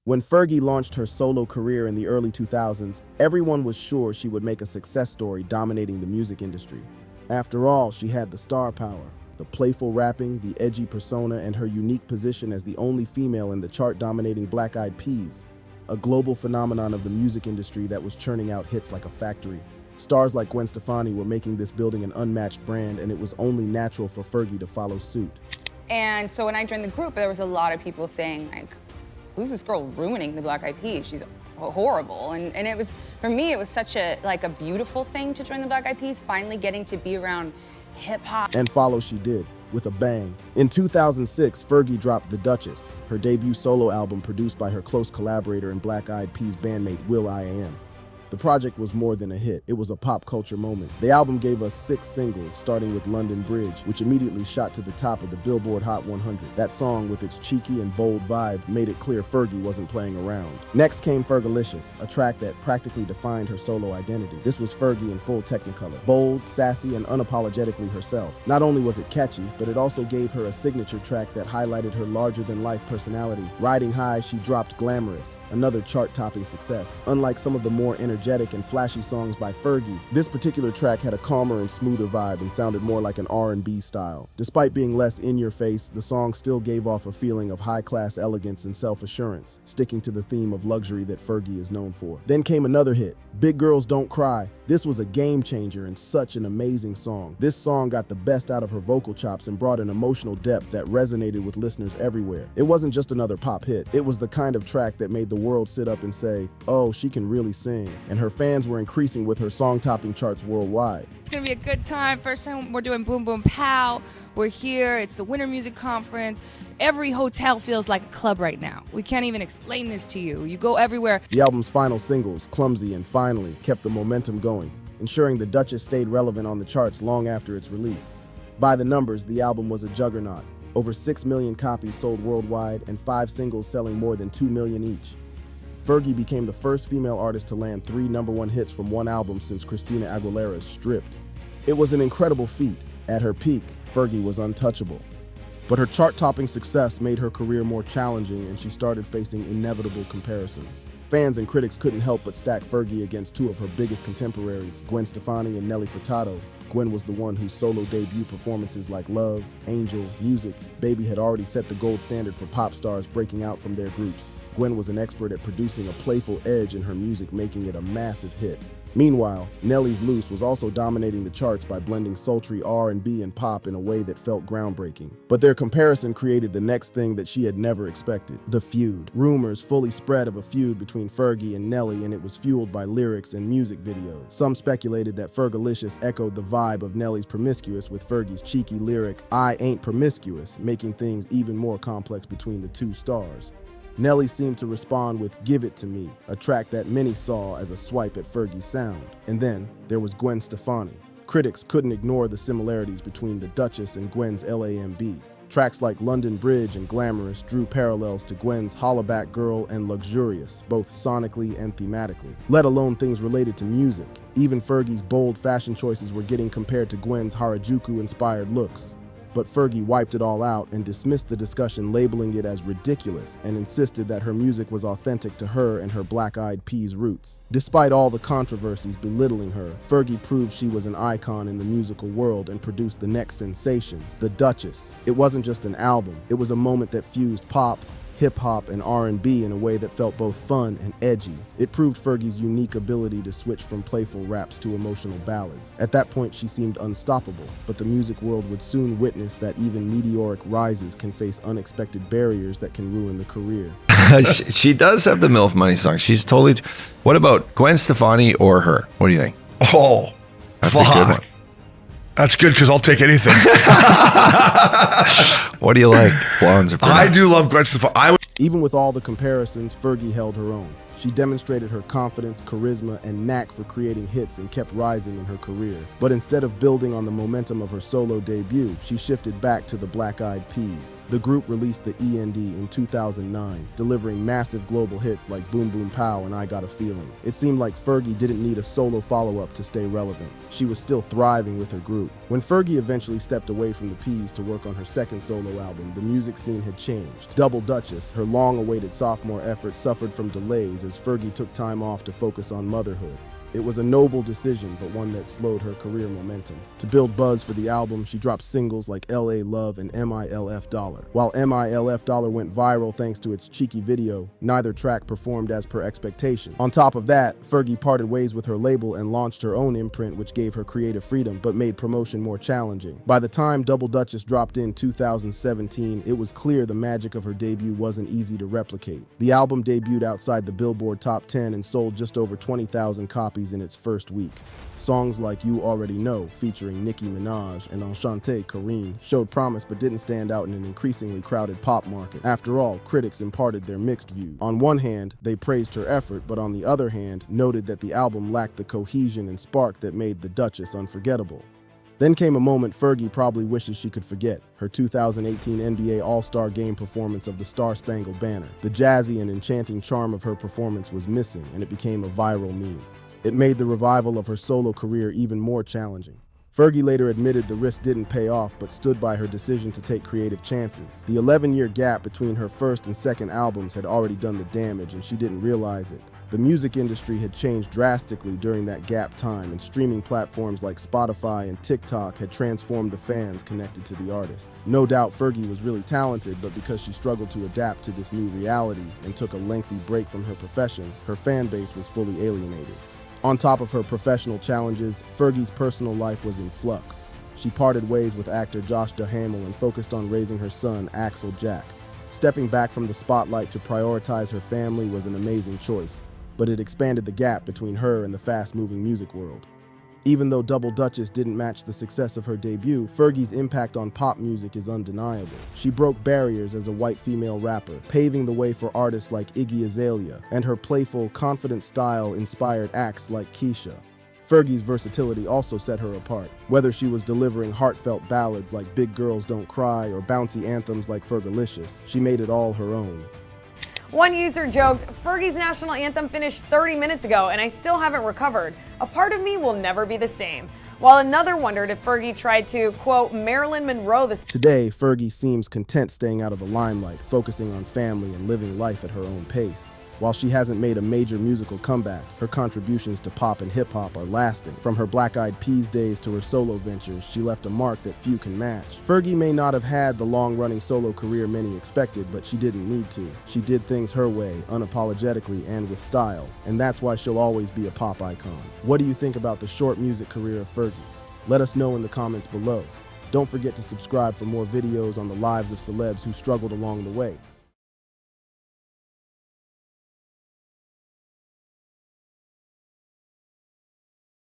When Fergie launched her solo career in the early 2000s, everyone was sure she would make a success story dominating the music industry. After all, she had the star power, the playful rapping, the edgy persona, and her unique position as the only female in the chart-dominating Black Eyed Peas, a global phenomenon of the music industry that was churning out hits like a factory. Stars like Gwen Stefani were making this building an unmatched brand, and it was only natural for Fergie to follow suit. And so when I joined the group, there was a lot of people saying, like, who's this girl ruining the Black Eyed Peas? She's horrible. And it was, for me, it was such a beautiful thing to join the Black Eyed Peas, finally getting to be around hip hop. And follow she did, with a bang. In 2006, Fergie dropped The Duchess, her debut solo album produced by her close collaborator and Black Eyed Peas bandmate will.i.am. The project was more than a hit, it was a pop culture moment. The album gave us 6 singles, starting with London Bridge, which immediately shot to the top of the Billboard Hot 100. That song, with its cheeky and bold vibe, made it clear Fergie wasn't playing around. Next came Fergalicious, a track that practically defined her solo identity. This was Fergie in full Technicolor, bold, sassy, and unapologetically herself. Not only was it catchy, but it also gave her a signature track that highlighted her larger-than-life personality. Riding High, she dropped Glamorous, another chart-topping success. Unlike some of the more energetic and flashy songs by Fergie, this particular track had a calmer and smoother vibe and sounded more like an R&B style. Despite being less in-your-face, the song still gave off a feeling of high-class elegance and self-assurance, sticking to the theme of luxury that Fergie is known for. Then came another hit, Big Girls Don't Cry. This was a game changer and such an amazing song. This song got the best out of her vocal chops and brought an emotional depth that resonated with listeners everywhere. It wasn't just another pop hit, it was the kind of track that made the world sit up and say, oh, she can really sing. And her fans were increasing with her song-topping charts worldwide. It's gonna be a good time. First time we're doing Boom Boom Pow. We're here, it's the Winter Music Conference. Every hotel feels like a club right now. We can't even explain this to you. You go everywhere. The album's final singles, Clumsy and Finally, kept the momentum going, ensuring The Duchess stayed relevant on the charts long after its release. By the numbers, the album was a juggernaut. Over 6 million copies sold worldwide and 5 singles selling more than 2 million each. Fergie became the first female artist to land 3 #1 hits from one album since Christina Aguilera's Stripped. It was an incredible feat. At her peak, Fergie was untouchable. But her chart-topping success made her career more challenging, and she started facing inevitable comparisons. Fans and critics couldn't help but stack Fergie against 2 of her biggest contemporaries, Gwen Stefani and Nelly Furtado. Gwen was the one whose solo debut performances like Love, Angel, Music, Baby had already set the gold standard for pop stars breaking out from their groups. Gwen was an expert at producing a playful edge in her music, making it a massive hit. Meanwhile, Nelly's Loose was also dominating the charts by blending sultry R&B and pop in a way that felt groundbreaking. But their comparison created the next thing that she had never expected, the feud. Rumors fully spread of a feud between Fergie and Nelly, and it was fueled by lyrics and music videos. Some speculated that Fergalicious echoed the vibe of Nelly's Promiscuous, with Fergie's cheeky lyric, I ain't promiscuous, making things even more complex between the 2 stars. Nelly seemed to respond with Give It To Me, a track that many saw as a swipe at Fergie's sound. And then there was Gwen Stefani. Critics couldn't ignore the similarities between The Duchess and Gwen's LAMB. Tracks like London Bridge and Glamorous drew parallels to Gwen's Hollaback Girl and Luxurious, both sonically and thematically, let alone things related to music. Even Fergie's bold fashion choices were getting compared to Gwen's Harajuku-inspired looks. But Fergie wiped it all out and dismissed the discussion, labeling it as ridiculous, and insisted that her music was authentic to her and her Black Eyed Peas roots. Despite all the controversies belittling her, Fergie proved she was an icon in the musical world and produced the next sensation, The Duchess. It wasn't just an album, it was a moment that fused pop, hip-hop, and R&B in a way that felt both fun and edgy. It proved Fergie's unique ability to switch from playful raps to emotional ballads. At that point, she seemed unstoppable, but the music world would soon witness that even meteoric rises can face unexpected barriers that can ruin the career. She does have the MILF Money song. She's totally... What about Gwen Stefani or her? What do you think? Oh, That's fuck. a good one. That's good because I'll take anything. What do you like? Blondes or brunettes? I do love Gwen Stefani. Even with all the comparisons, Fergie held her own. She demonstrated her confidence, charisma, and knack for creating hits and kept rising in her career. But instead of building on the momentum of her solo debut, she shifted back to the Black Eyed Peas. The group released the END in 2009, delivering massive global hits like Boom Boom Pow and I Got a Feeling. It seemed like Fergie didn't need a solo follow-up to stay relevant. She was still thriving with her group. When Fergie eventually stepped away from the Peas to work on her second solo album, the music scene had changed. Double Duchess, her long-awaited sophomore effort, suffered from delays as Fergie took time off to focus on motherhood. It was a noble decision, but one that slowed her career momentum. To build buzz for the album, she dropped singles like LA Love and MILF Dollar. While MILF Dollar went viral thanks to its cheeky video, neither track performed as per expectation. On top of that, Fergie parted ways with her label and launched her own imprint, which gave her creative freedom but made promotion more challenging. By the time Double Duchess dropped in 2017, it was clear the magic of her debut wasn't easy to replicate. The album debuted outside the Billboard Top 10 and sold just over 20,000 copies in its first week. Songs like You Already Know, featuring Nicki Minaj, and Enchante Kareem showed promise but didn't stand out in an increasingly crowded pop market. After all, critics imparted their mixed views. On one hand, they praised her effort, but on the other hand, noted that the album lacked the cohesion and spark that made the Duchess unforgettable. Then came a moment Fergie probably wishes she could forget, her 2018 NBA All-Star Game performance of the Star-Spangled Banner. The jazzy and enchanting charm of her performance was missing, and it became a viral meme. It made the revival of her solo career even more challenging. Fergie later admitted the risk didn't pay off, but stood by her decision to take creative chances. The 11-year gap between her first and second albums had already done the damage, and she didn't realize it. The music industry had changed drastically during that gap time, and streaming platforms like Spotify and TikTok had transformed the fans connected to the artists. No doubt Fergie was really talented, but because she struggled to adapt to this new reality and took a lengthy break from her profession, her fan base was fully alienated. On top of her professional challenges, Fergie's personal life was in flux. She parted ways with actor Josh Duhamel and focused on raising her son, Axel Jack. Stepping back from the spotlight to prioritize her family was an amazing choice, but it expanded the gap between her and the fast-moving music world. Even though Double Duchess didn't match the success of her debut, Fergie's impact on pop music is undeniable. She broke barriers as a white female rapper, paving the way for artists like Iggy Azalea, and her playful, confident style inspired acts like Keisha. Fergie's versatility also set her apart. Whether she was delivering heartfelt ballads like Big Girls Don't Cry or bouncy anthems like Fergalicious, she made it all her own. One user joked, Fergie's national anthem finished 30 minutes ago and I still haven't recovered. A part of me will never be the same. While another wondered if Fergie tried to, quote, Marilyn Monroe this. Today, Fergie seems content staying out of the limelight, focusing on family and living life at her own pace. While she hasn't made a major musical comeback, her contributions to pop and hip-hop are lasting. From her Black Eyed Peas days to her solo ventures, she left a mark that few can match. Fergie may not have had the long-running solo career many expected, but she didn't need to. She did things her way, unapologetically and with style, and that's why she'll always be a pop icon. What do you think about the short music career of Fergie? Let us know in the comments below. Don't forget to subscribe for more videos on the lives of celebs who struggled along the way.